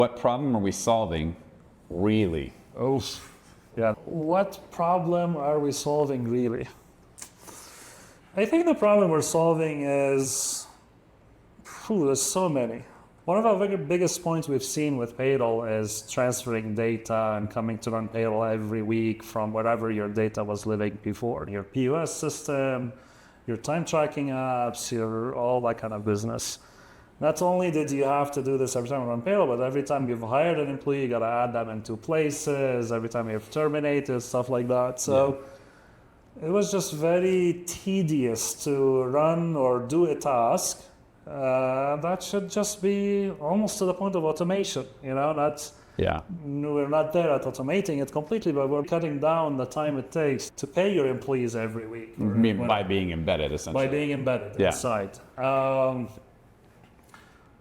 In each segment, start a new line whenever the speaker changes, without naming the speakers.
What problem are we solving, really?
Oh, yeah. What problem are we solving really? I think the problem we're solving is, there's so many. One of our biggest points we've seen with payroll is transferring data and coming to run payroll every week from wherever your data was living before, your POS system, your time tracking apps, your all that kind of business. Not only did you have to do this every time you run payroll, but every time you've hired an employee, you got to add them into places, every time you've terminated, stuff like that. So it was just very tedious to run or do a task. That should just be almost to the point of automation, We're not there at automating it completely, but we're cutting down the time it takes to pay your employees every week.
By being embedded, essentially.
By being embedded inside.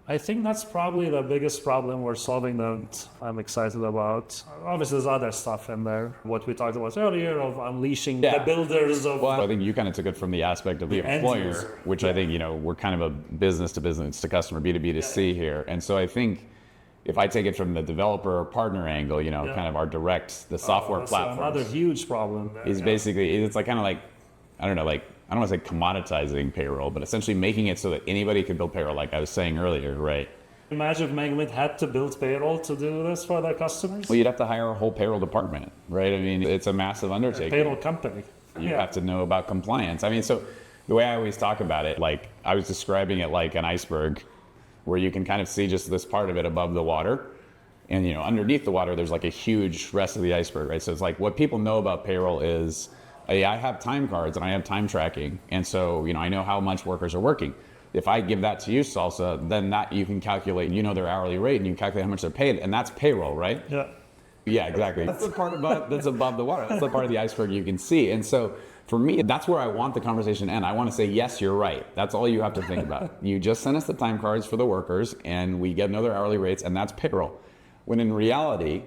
I think that's probably the biggest problem we're solving that I'm excited about. Obviously, there's other stuff in there. What we talked about earlier of unleashing the builders of...
Well, I think you kind of took it from the aspect of the employer, which I think, we're kind of a business to business to customer, B2B to C here. And so I think if I take it from the developer or partner angle, kind of our direct, the software platform.
Another huge problem there,
is basically, it's like kind of like, I don't want to say commoditizing payroll, but essentially making it so that anybody could build payroll, like I was saying earlier, right?
Imagine if Megabit had to build payroll to do this for their customers.
Well, you'd have to hire a whole payroll department, right? I mean, it's a massive undertaking.
A payroll company.
You have to know about compliance. I mean, so the way I always talk about it, like I was describing it like an iceberg where you can kind of see just this part of it above the water. And, underneath the water, there's like a huge rest of the iceberg, right? So it's like what people know about payroll is, I have time cards and I have time tracking. And so, I know how much workers are working. If I give that to you, Salsa, then that you can calculate, their hourly rate and you can calculate how much they're paid. And that's payroll, right?
Yeah.
Yeah, exactly. That's the part that's above the water. That's the part of the iceberg you can see. And so for me, that's where I want the conversation to end. I want to say, yes, you're right. That's all you have to think about. You just send us the time cards for the workers and we get another hourly rates and that's payroll. When in reality,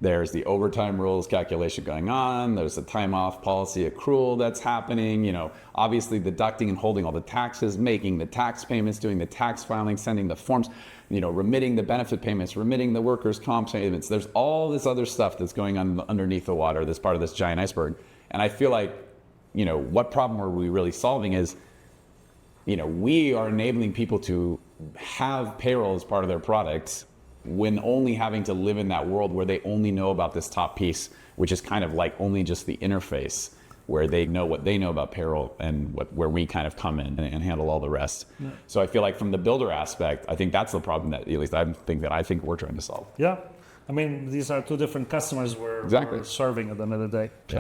there's the overtime rules calculation going on. There's the time off policy accrual that's happening. Obviously deducting and holding all the taxes, making the tax payments, doing the tax filing, sending the forms, remitting the benefit payments, remitting the workers' comp payments. There's all this other stuff that's going on underneath the water, this part of this giant iceberg. And I feel like, what problem are we really solving is, we are enabling people to have payroll as part of their products when only having to live in that world where they only know about this top piece, which is kind of like only just the interface where they know what they know about payroll and where we kind of come in and handle all the rest. Yeah. So I feel like from the builder aspect, I think that's the problem that at least I think we're trying to solve.
Yeah. I mean, these are two different customers we're serving at the end of the day.
Yeah.